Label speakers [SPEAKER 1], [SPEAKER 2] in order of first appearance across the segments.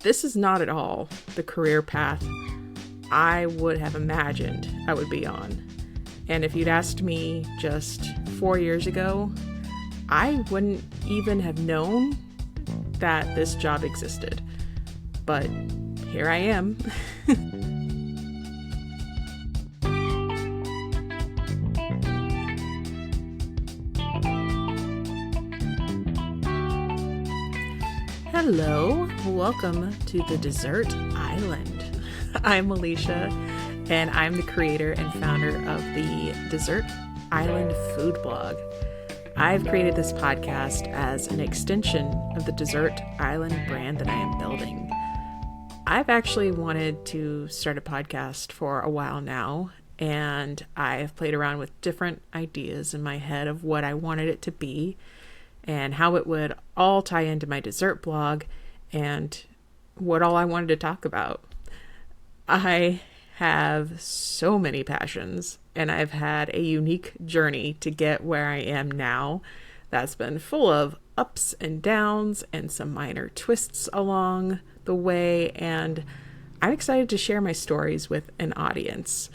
[SPEAKER 1] This is not at all the career path I would have imagined I would be on. And if you'd asked me just 4 years ago, I wouldn't even have known that this job existed. But here I am. Hello, welcome to the Dessert Island. I'm Alicia, and I'm the creator and founder of the Dessert Island food blog. I've created this podcast as an extension of the Dessert Island brand that I am building. I've actually wanted to start a podcast for a while now, and I've played around with different ideas in my head of what I wanted it to be and how it would all tie into my dessert blog and what all I wanted to talk about. I have so many passions, and I've had a unique journey to get where I am now that's been full of ups and downs and some minor twists along the way, and I'm excited to share my stories with an audience.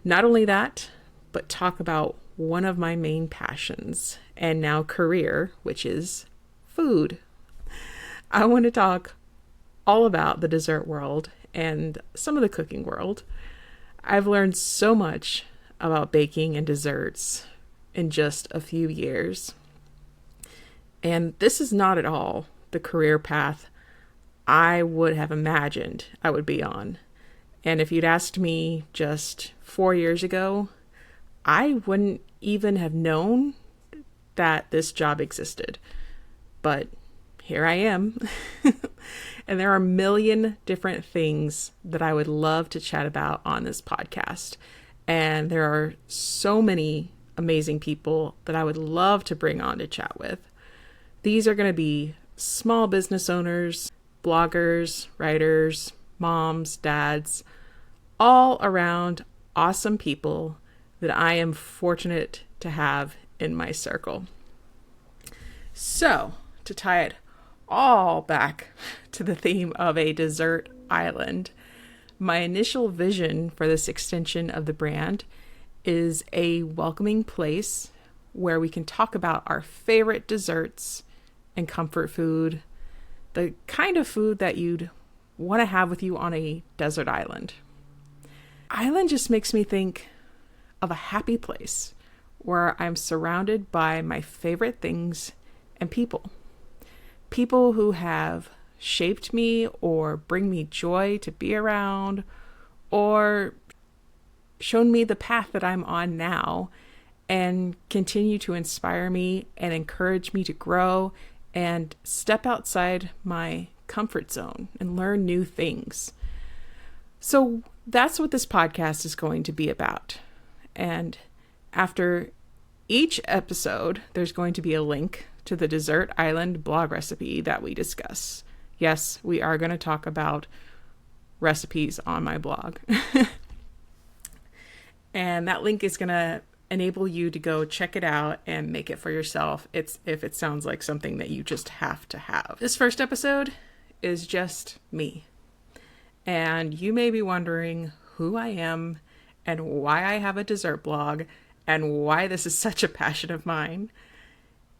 [SPEAKER 1] Not only that, but talk about one of my main passions and now career, which is food. I want to talk all about the dessert world and some of the cooking world. I've learned so much about baking and desserts in just a few years. And this is not at all the career path I would have imagined I would be on. And if you'd asked me just 4 years ago, I wouldn't even have known that this job existed. But here I am. And there are a million different things that I would love to chat about on this podcast. And there are so many amazing people that I would love to bring on to chat with. These are going to be small business owners, bloggers, writers, moms, dads, all around awesome people that I am fortunate to have in my circle. So, to tie it all back to the theme of a dessert island, my initial vision for this extension of the brand is a welcoming place where we can talk about our favorite desserts and comfort food, the kind of food that you'd want to have with you on a desert island. Island just makes me think of a happy place where I'm surrounded by my favorite things and people. People who have shaped me or bring me joy to be around or shown me the path that I'm on now and continue to inspire me and encourage me to grow and step outside my comfort zone and learn new things. So that's what this podcast is going to be about. And after each episode, there's going to be a link to the Dessert Island blog recipe that we discuss. Yes, we are going to talk about recipes on my blog. And that link is going to enable you to go check it out and make it for yourself. If it sounds like something that you just have to have. This first episode is just me. And you may be wondering who I am and why I have a dessert blog and why this is such a passion of mine.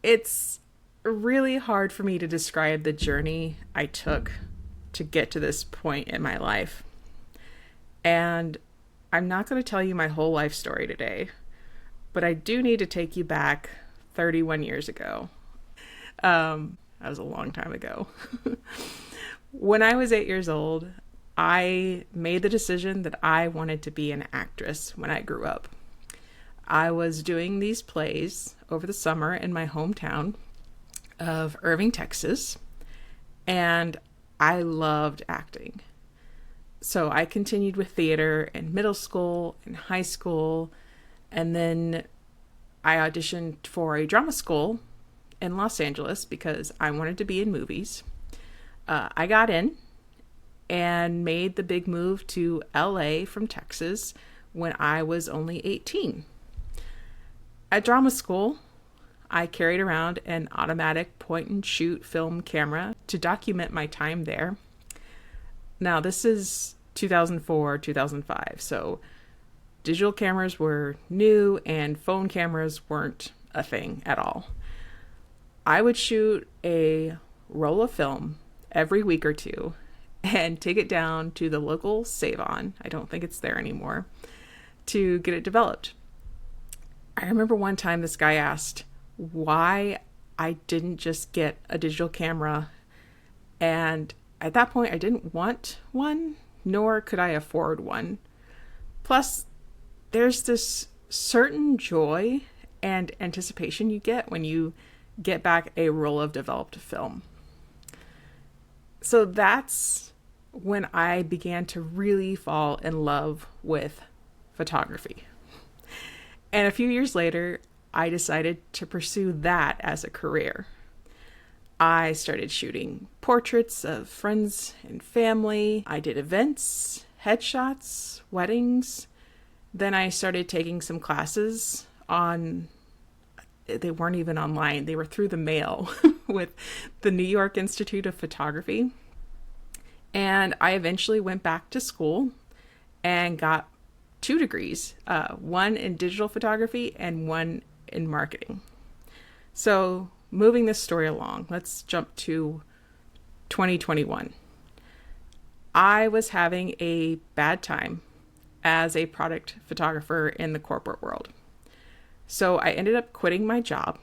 [SPEAKER 1] It's really hard for me to describe the journey I took to get to this point in my life. And I'm not going to tell you my whole life story today, but I do need to take you back 31 years ago. That was a long time ago. When I was 8 years old, I made the decision that I wanted to be an actress when I grew up. I was doing these plays over the summer in my hometown of Irving, Texas, and I loved acting. So I continued with theater in middle school and high school, and then I auditioned for a drama school in Los Angeles because I wanted to be in movies. I got in and made the big move to LA from Texas when I was only 18. At drama school, I carried around an automatic point-and-shoot film camera to document my time there. Now, this is 2004, 2005, so digital cameras were new and phone cameras weren't a thing at all. I would shoot a roll of film every week or two and take it down to the local Save-On, I don't think it's there anymore, to get it developed. I remember one time this guy asked why I didn't just get a digital camera, and at that point I didn't want one, nor could I afford one. Plus, there's this certain joy and anticipation you get when you get back a roll of developed film. So that's when I began to really fall in love with photography. And a few years later, I decided to pursue that as a career. I started shooting portraits of friends and family. I did events, headshots, weddings. Then I started taking some classes they weren't even online, they were through the mail with the New York Institute of Photography. And I eventually went back to school and got 2 degrees, one in digital photography and one in marketing. So moving this story along, let's jump to 2021. I was having a bad time as a product photographer in the corporate world. So I ended up quitting my job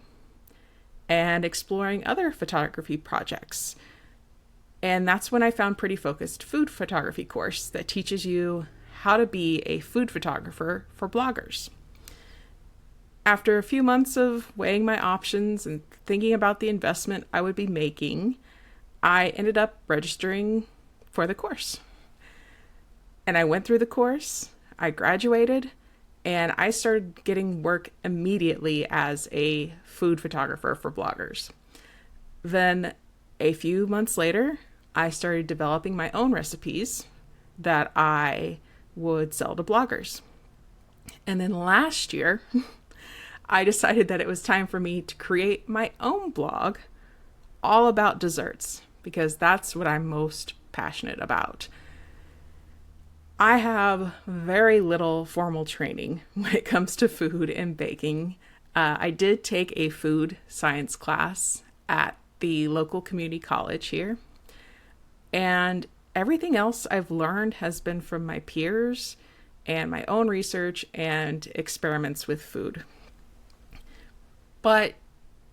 [SPEAKER 1] and exploring other photography projects. And that's when I found Pretty Focused food photography course that teaches you how to be a food photographer for bloggers. After a few months of weighing my options and thinking about the investment I would be making, I ended up registering for the course. And I went through the course, I graduated, and I started getting work immediately as a food photographer for bloggers. Then a few months later, I started developing my own recipes that I would sell to bloggers. And then last year, I decided that it was time for me to create my own blog all about desserts, because that's what I'm most passionate about. I have very little formal training when it comes to food and baking. I did take a food science class at the local community college here. And everything else I've learned has been from my peers and my own research and experiments with food. But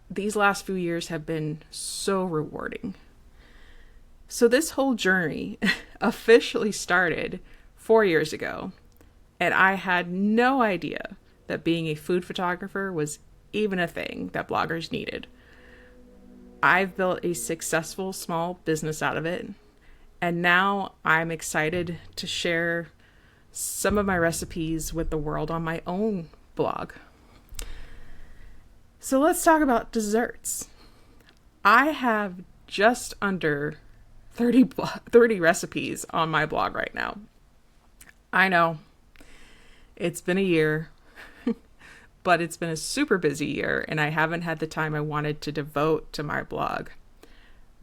[SPEAKER 1] these last few years have been so rewarding. So this whole journey officially started 4 years ago, and I had no idea that being a food photographer was even a thing that bloggers needed. I've built a successful small business out of it, and now I'm excited to share some of my recipes with the world on my own blog. So let's talk about desserts. I have just under 30 recipes on my blog right now. I know it's been a year, but it's been a super busy year and I haven't had the time I wanted to devote to my blog.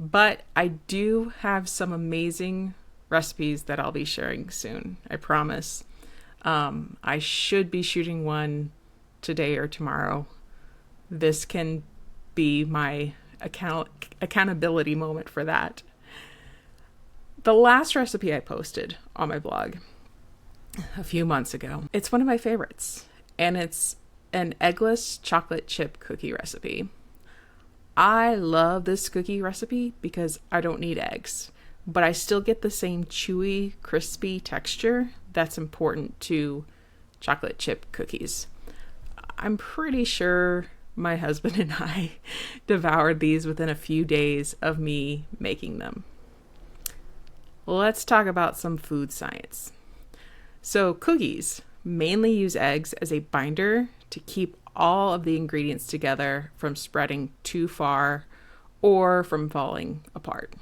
[SPEAKER 1] But I do have some amazing recipes that I'll be sharing soon, I promise. I should be shooting one today or tomorrow. This can be my accountability moment for that. The last recipe I posted on my blog a few months ago, it's one of my favorites, and it's an eggless chocolate chip cookie recipe. I love this cookie recipe because I don't need eggs, but I still get the same chewy, crispy texture that's important to chocolate chip cookies. I'm pretty sure my husband and I devoured these within a few days of me making them. Let's talk about some food science. So cookies mainly use eggs as a binder to keep all of the ingredients together from spreading too far or from falling apart.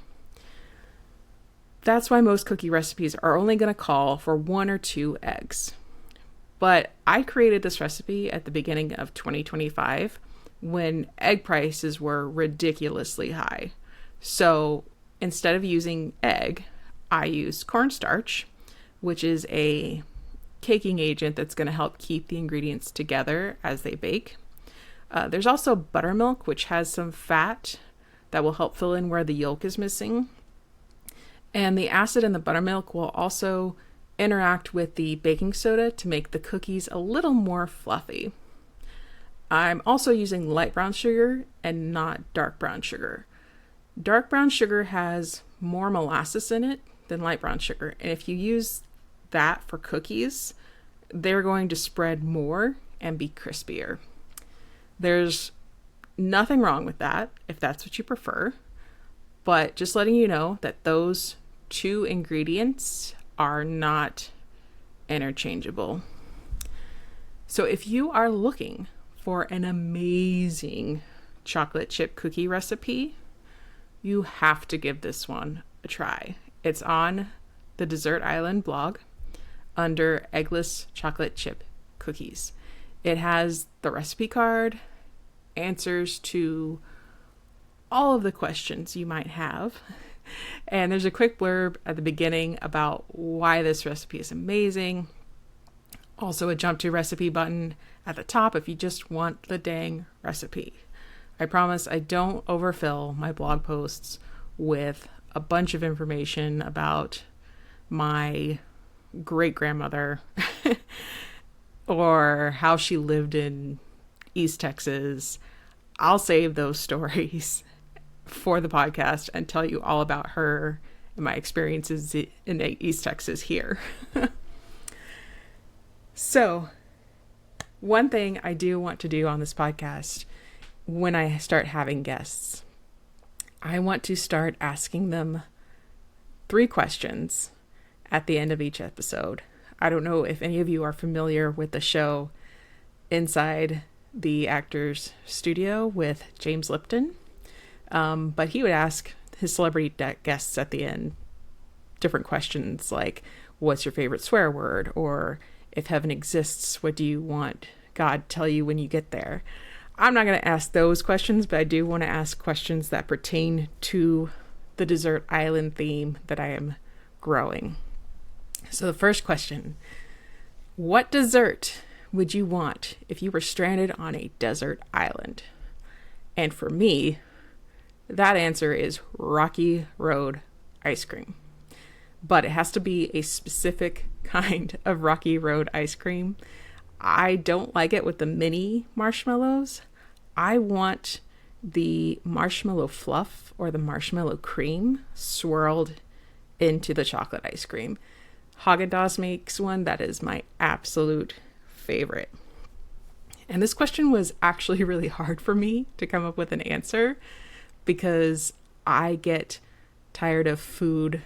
[SPEAKER 1] That's why most cookie recipes are only going to call for 1 or 2 eggs. But I created this recipe at the beginning of 2025 when egg prices were ridiculously high. So instead of using egg, I use cornstarch, which is a caking agent that's going to help keep the ingredients together as they bake. There's also buttermilk, which has some fat that will help fill in where the yolk is missing. And the acid in the buttermilk will also interact with the baking soda to make the cookies a little more fluffy. I'm also using light brown sugar and not dark brown sugar. Dark brown sugar has more molasses in it than light brown sugar. And if you use that for cookies, they're going to spread more and be crispier. There's nothing wrong with that if that's what you prefer, but just letting you know that those two ingredients are not interchangeable. So if you are looking for an amazing chocolate chip cookie recipe, you have to give this one a try. It's on the Dessert Island blog under Eggless Chocolate Chip Cookies. It has the recipe card, answers to all of the questions you might have, and there's a quick blurb at the beginning about why this recipe is amazing. Also a jump to recipe button at the top if you just want the dang recipe. I promise I don't overfill my blog posts with a bunch of information about my great-grandmother or how she lived in East Texas. I'll save those stories for the podcast and tell you all about her and my experiences in East Texas here. So, one thing I do want to do on this podcast when I start having guests, I want to start asking them 3 questions at the end of each episode. I don't know if any of you are familiar with the show Inside the Actors Studio with James Lipton, but he would ask his celebrity guests at the end different questions like, what's your favorite swear word? Or if heaven exists, what do you want God to tell you when you get there? I'm not going to ask those questions, but I do want to ask questions that pertain to the Desert Island theme that I am growing. So the first question, what dessert would you want if you were stranded on a desert island? And for me, that answer is Rocky Road ice cream. But it has to be a specific kind of Rocky Road ice cream. I don't like it with the mini marshmallows. I want the marshmallow fluff or the marshmallow cream swirled into the chocolate ice cream. Haagen-Dazs makes one that is my absolute favorite. And this question was actually really hard for me to come up with an answer because I get tired of food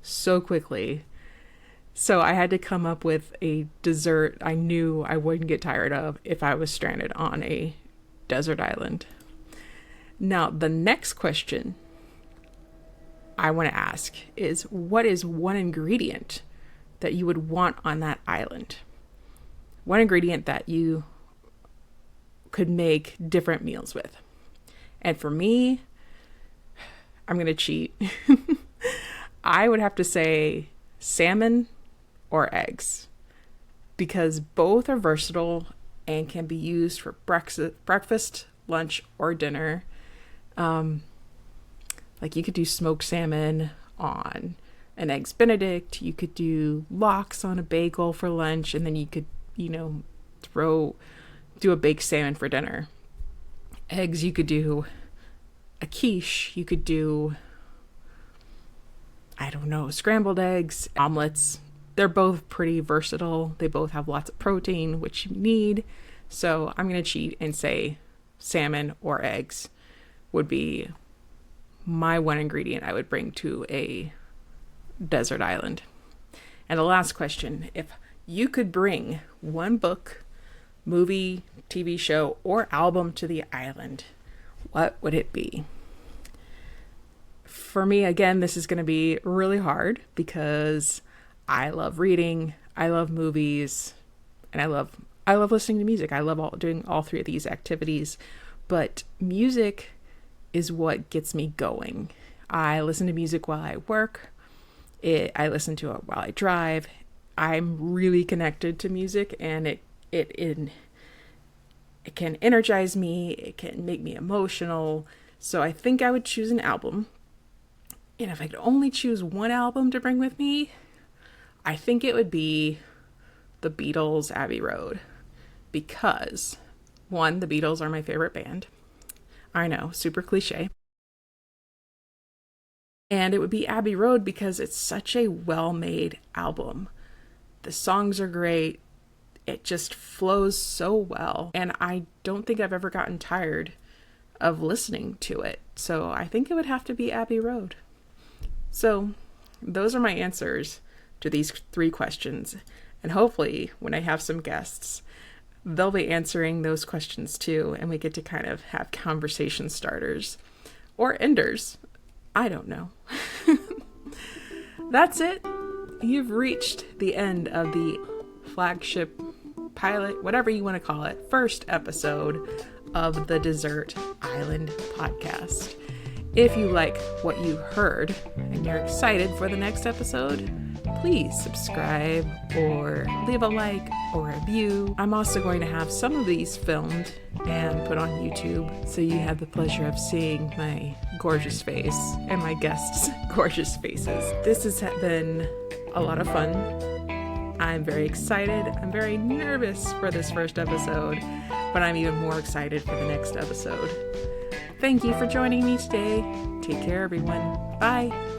[SPEAKER 1] so quickly. So I had to come up with a dessert I knew I wouldn't get tired of if I was stranded on a desert island. Now, the next question I want to ask is, what is one ingredient that you would want on that island? One ingredient that you could make different meals with. And for me, I'm going to cheat. I would have to say salmon or eggs, because both are versatile and can be used for breakfast, lunch, or dinner. Like you could do smoked salmon on an Eggs Benedict. You could do lox on a bagel for lunch, and then you could, do a baked salmon for dinner. Eggs, you could do a quiche. You could do, scrambled eggs, omelets. They're both pretty versatile. They both have lots of protein, which you need. So I'm going to cheat and say salmon or eggs would be my one ingredient I would bring to a desert island. And the last question, if you could bring one book, movie, TV show, or album to the island, what would it be? For me, again, this is going to be really hard because I love reading, I love movies, and I love listening to music. I love doing all 3 of these activities, but music is what gets me going. I listen to music while I work. I listen to it while I drive. I'm really connected to music, and it can energize me. It can make me emotional. So I think I would choose an album. And if I could only choose one album to bring with me, I think it would be the Beatles' Abbey Road. Because, one, the Beatles are my favorite band. I know, super cliche. And it would be Abbey Road because it's such a well-made album. The songs are great. It just flows so well. And I don't think I've ever gotten tired of listening to it. So I think it would have to be Abbey Road. So those are my answers to these 3 questions. And hopefully when I have some guests, they'll be answering those questions too. And we get to kind of have conversation starters or enders. I don't know. That's it. You've reached the end of the flagship pilot, whatever you want to call it, first episode of the Desert Island podcast. If you like what you heard and you're excited for the next episode, please subscribe or leave a like or a review. I'm also going to have some of these filmed and put on YouTube, so you have the pleasure of seeing my gorgeous face and my guests' gorgeous faces. This has been a lot of fun. I'm very excited. I'm very nervous for this first episode, but I'm even more excited for the next episode. Thank you for joining me today. Take care, everyone. Bye.